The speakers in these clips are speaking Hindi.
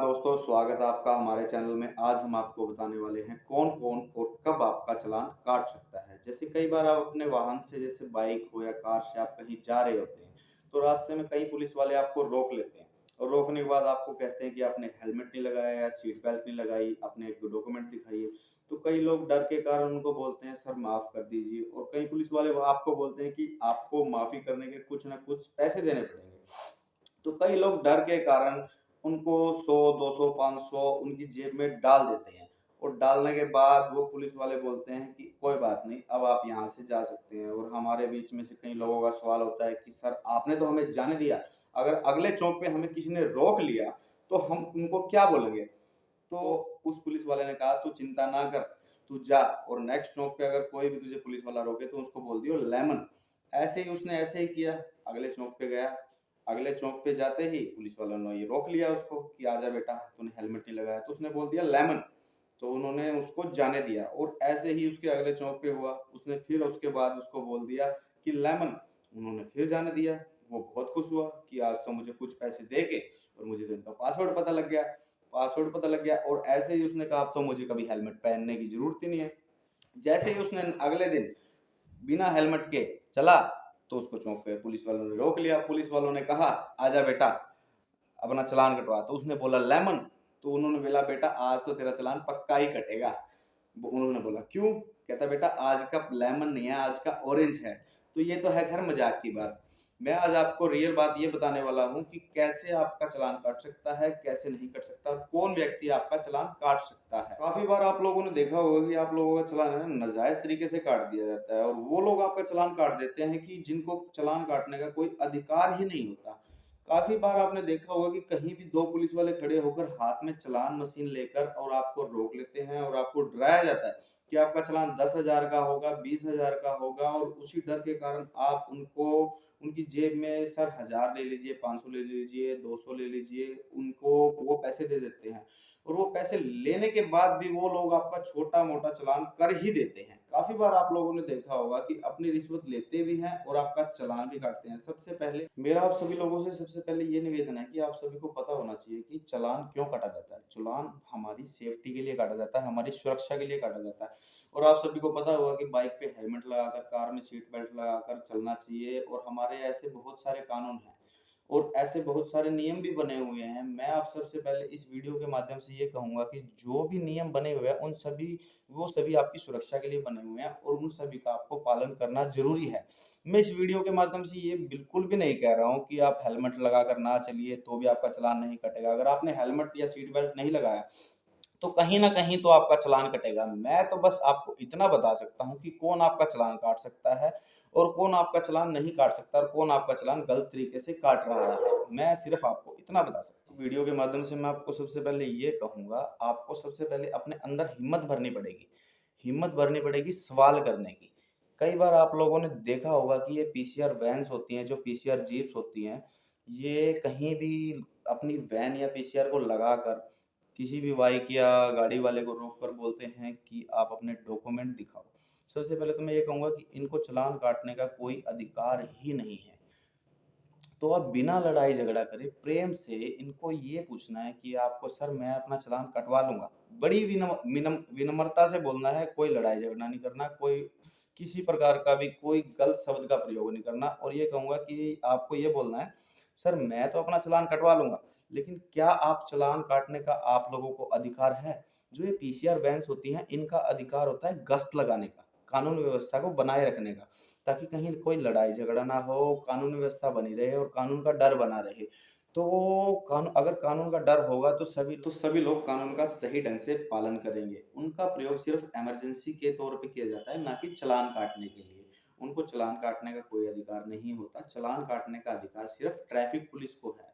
दोस्तों, स्वागत है आपका हमारे चैनल में। आज हम आपको बताने वाले हैं कौन कौन और कब आपका चालान काट सकता है। जैसे कई बार आप अपने वाहन से, जैसे बाइक हो या कार से आप कहीं जा रहे होते हैं, तो रास्ते में कई पुलिस वाले आपको रोक लेते हैं और रोकने के बाद आपको कहते हैं कि आपने हेलमेट नहीं लगाया या सीट बेल्ट नहीं लगाई, अपने एक डॉक्यूमेंट दिखाइए। तो कई लोग डर के कारण उनको बोलते हैं सर माफ कर दीजिए, और कई पुलिस वाले वो आपको बोलते हैं कि आपको माफी करने के कुछ ना कुछ पैसे देने पड़ेंगे। तो कई लोग डर के कारण उनको 100, 200, 500 उनकी जेब में डाल देते हैं, और डालने के बाद वो पुलिस वाले बोलते हैं कि कोई बात नहीं, अब आप यहाँ से जा सकते हैं। और हमारे बीच में से कई लोगों का सवाल होता है कि सर आपने तो हमें जाने दिया, अगर अगले चौक पे हमें किसी ने रोक लिया तो हम उनको क्या बोलेंगे। तो उस पुलिस वाले ने कहा तू चिंता ना कर, तू जा, और नेक्स्ट चौक पे अगर कोई भी तुझे पुलिस वाला रोके तो उसको बोल दियो लेमन। ऐसे ही उसने ऐसे ही किया, अगले चौक पे गया। अगले चौक पे जाते ही पुलिस वालों ने ये रोक लिया उसको कि आजा बेटा, तूने हेलमेट नहीं लगाया। तो उसने बोल दिया लेमन, तो उन्होंने उसको जाने दिया। और ऐसे ही उसके अगले चौक पे हुआ, उसने फिर उसके बाद उसको बोल दिया कि लेमन, उन्होंने फिर जाने दिया। वो बहुत खुश हुआ कि आज तो मुझे कुछ पैसे दे के, और मुझे तो इनका पासवर्ड पता लग गया। और ऐसे ही उसने कहा अब तो मुझे कभी हेलमेट पहनने की जरूरत ही नहीं है। जैसे ही उसने अगले दिन बिना हेलमेट के चला, तो उसको चौक पे पुलिस वालों ने रोक लिया। पुलिस वालों ने कहा आजा बेटा, अपना चालान कटवा। तो उसने बोला लेमन। तो उन्होंने बोला बेटा आज तो तेरा चालान पक्का ही कटेगा। उन्होंने बोला क्यों? कहता बेटा आज का लेमन नहीं है, आज का ऑरेंज है। तो ये तो है खैर मजाक की बात। मैं आज आपको रियल बात ये बताने वाला हूँ कि कैसे आपका चालान काट सकता है, कैसे नहीं कट सकता, और कौन व्यक्ति आपका चालान काट सकता है। काफी बार आप लोगों ने देखा होगा कि आप लोगों का चालान है ना नाजायज तरीके से काट दिया जाता है, और वो लोग आपका चालान काट देते हैं कि जिनको चालान काटने का कोई अधिकार ही नहीं होता। काफी बार आपने देखा होगा कि कहीं भी दो पुलिस वाले खड़े होकर हाथ में चालान मशीन लेकर और आपको रोक लेते हैं, और आपको डराया जाता है कि आपका चालान 10,000 का होगा, 20,000 का होगा। और उसी डर के कारण आप उनको उनकी जेब में सर 1000 ले लीजिए, 500 ले लीजिए, 200 ले लीजिए, उनको वो पैसे दे देते हैं। और वो पैसे लेने के बाद भी वो लोग आपका छोटा मोटा चालान कर ही देते हैं। काफी बार आप लोगों ने देखा होगा कि अपनी रिश्वत लेते भी हैं और आपका चालान भी काटते हैं। सबसे पहले मेरा आप सभी लोगों से सबसे पहले ये निवेदन है कि आप सभी को पता होना चाहिए कि चालान क्यों काटा जाता है। चालान हमारी सेफ्टी के लिए काटा जाता है, हमारी सुरक्षा के लिए काटा जाता है। और आप सभी को पता होगा कि बाइक पे हेलमेट लगाकर, कार में सीट बेल्ट लगाकर चलना चाहिए, और हमारे ऐसे बहुत सारे कानून हैं और ऐसे बहुत सारे नियम भी बने हुए हैं। मैं आप सबसे पहले इस वीडियो के माध्यम से ये कहूंगा कि जो भी नियम बने हुए हैं वो सभी आपकी सुरक्षा के लिए बने हुए हैं, और उन सभी का आपको पालन करना जरूरी है। मैं इस वीडियो के माध्यम से ये बिल्कुल भी नहीं कह रहा हूँ कि आप हेलमेट लगाकर ना चलिए तो भी आपका चालान नहीं कटेगा। अगर आपने हेलमेट या सीट बेल्ट नहीं लगाया तो कहीं ना कहीं तो आपका चालान कटेगा। मैं तो बस आपको इतना बता सकता हूँ कि कौन आपका चालान काट सकता है और कौन आपका चालान नहीं काट सकता, और कौन आपका चालान गलत तरीके से काट रहा है। मैं सिर्फ आपको इतना बता सकता हूँ। वीडियो के माध्यम से मैं आपको सबसे पहले ये कहूंगा, आपको सबसे पहले अपने अंदर हिम्मत भरनी पड़ेगी। हिम्मत भरनी पड़ेगी सवाल करने की। कई बार आप लोगों ने देखा होगा कि ये पीसीआर वैन्स होती हैं, जो पीसीआर जीप्स होती हैं, ये कहीं भी अपनी वैन या पीसीआर को लगाकर किसी भी बाइक या गाड़ी वाले को रोक कर बोलते हैं कि आप अपने डॉक्यूमेंट दिखाओ। सबसे पहले तो मैं ये कहूंगा कि इनको चालान काटने का कोई अधिकार ही नहीं है। तो आप बिना लड़ाई झगड़ा करे प्रेम से इनको ये पूछना है कि आपको सर मैं अपना चालान कटवा लूंगा। बड़ी विनम्रता से बोलना है, कोई लड़ाई झगड़ा नहीं करना, कोई किसी प्रकार का भी कोई गलत शब्द का प्रयोग नहीं करना। और ये कहूंगा कि आपको ये बोलना है सर मैं तो अपना चालान कटवा लूंगा, लेकिन क्या आप चालान काटने का आप लोगों को अधिकार है? जो ये पीसीआर वैन्स होती हैं इनका अधिकार होता है गश्त लगाने का, कानून व्यवस्था को बनाए रखने का, ताकि कहीं कोई लड़ाई झगड़ा ना हो, कानून व्यवस्था बनी रहे और कानून का डर बना रहे। तो कानून, अगर कानून का डर होगा तो सभी लोग कानून का सही ढंग से पालन करेंगे। उनका प्रयोग सिर्फ इमरजेंसी के तौर पे किया जाता है, ना कि चालान काटने के लिए। उनको चालान काटने का कोई अधिकार नहीं होता। चालान काटने का अधिकार सिर्फ ट्रैफिक पुलिस को है।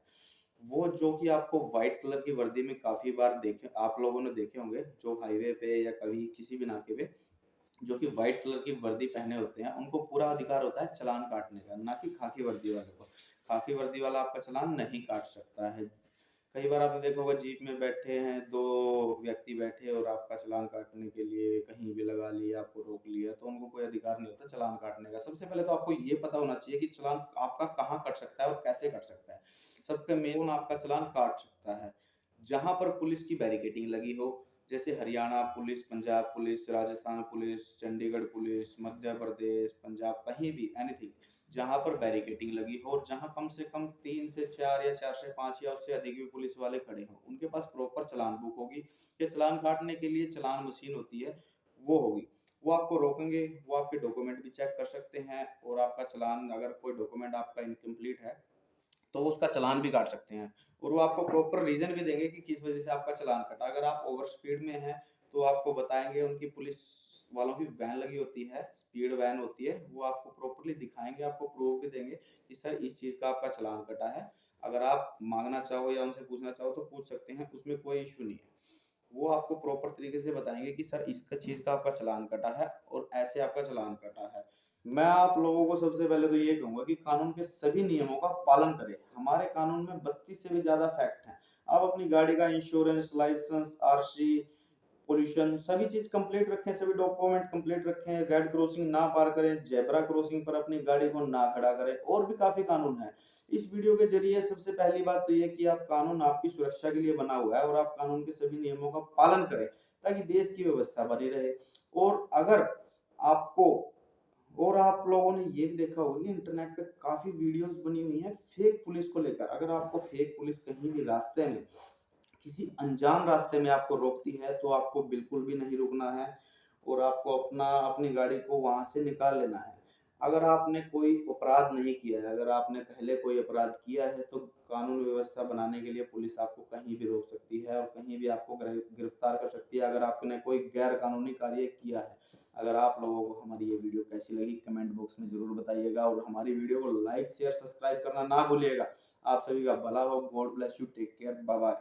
वो जो कि आपको व्हाइट कलर की वर्दी में काफी बार देखे, आप लोगों ने देखे होंगे, जो हाईवे पे या कभी किसी भी नाके पे जो कि व्हाइट कलर की वर्दी पहने होते हैं, उनको पूरा अधिकार होता है चालान काटने का, ना कि खाकी वर्दी वाले को। खाकी वर्दी वाला आपका चालान नहीं काट सकता है। कई बार आपने देखा होगा जीप में बैठे हैं दो व्यक्ति बैठे, और आपका चालान काटने के लिए कहीं भी लगा लिया, आपको रोक लिया, तो उनको कोई अधिकार नहीं होता चालान काटने का। सबसे पहले तो आपको ये पता होना चाहिए कि चालान आपका कहाँ कट सकता है और कैसे कट सकता है। सबके मेन आपका चालान काट सकता है। जहाँ पर पुलिस की बैरिकेडिंग लगी हो, जैसे Haryana police, Punjab police, Rajasthan police, Chandigarh police, Madhya Pradesh, Punjab, कहीं भी एनीथिंग, जहाँ पर बैरिकेडिंग लगी हो और जहाँ कम से कम 3 से 4 या 4 से 5 या उससे अधिक भी पुलिस वाले खड़े हों, उनके पास प्रॉपर चालान बुक होगी या चालान काटने के लिए चालान मशीन होती है, वो होगी। वो आपको रोकेंगे, वो आपके डॉक्यूमेंट भी चेक कर सकते हैं और आपका चालान, अगर कोई डॉक्यूमेंट आपका इनकम्प्लीट है तो उसका चालान भी काट सकते हैं और वो आपको प्रॉपर रीजन भी देंगे कि किस वजह से आपका चालान कटा। अगर आप ओवर स्पीड में हैं तो आपको बताएंगे, उनकी पुलिस वालों की वैन लगी होती है, स्पीड वैन होती है, वो आपको प्रॉपरली दिखाएंगे, आपको प्रूफ भी देंगे कि सर इस चीज का आपका चालान कटा है। अगर आप मांगना चाहो या उनसे पूछना चाहो तो पूछ सकते हैं, उसमें कोई इशू नहीं है। वो आपको प्रॉपर तरीके से बताएंगे कि सर इसका चीज का आपका चालान कटा है और ऐसे आपका चालान कटा है। मैं आप लोगों को सबसे पहले तो ये कहूंगा कि कानून के सभी नियमों का पालन करें। हमारे कानून में 32 से भी ज्यादा फैक्ट हैं। आप अपनी गाड़ी का इंश्योरेंस, लाइसेंस, आरसी, पोल्यूशन, सभी चीज कंप्लीट रखें, सभी डॉक्यूमेंट कंप्लीट रखें, रेड क्रॉसिंग ना पार करें, जेब्रा क्रॉसिंग पर अपनी गाड़ी को ना खड़ा करें, और भी काफी कानून है। इस वीडियो के जरिए सबसे पहली बात तो ये कि आप कानून आपकी सुरक्षा के लिए बना हुआ है और आप कानून के सभी नियमों का पालन करें ताकि देश की व्यवस्था बनी रहे। और अगर आपको, और आप लोगों ने ये भी देखा होगा कि इंटरनेट पे काफी वीडियोस बनी हुई हैं फेक पुलिस को लेकर। अगर आपको फेक पुलिस कहीं भी रास्ते में, किसी अनजान रास्ते में आपको रोकती है तो आपको बिल्कुल भी नहीं रुकना है और आपको अपनी गाड़ी को वहां से निकाल लेना है। अगर आपने कोई अपराध नहीं किया है, अगर आपने पहले कोई अपराध किया है तो कानून व्यवस्था बनाने के लिए पुलिस आपको कहीं भी रोक सकती है और कहीं भी आपको गिरफ्तार कर सकती है अगर आपने कोई गैर कानूनी कार्य किया है। अगर आप लोगों को हमारी ये वीडियो कैसी लगी कमेंट बॉक्स में जरूर बताइएगा और हमारी वीडियो को लाइक शेयर सब्सक्राइब करना ना भूलिएगा। आप सभी का भला हो। God bless you. Take care. Bye bye.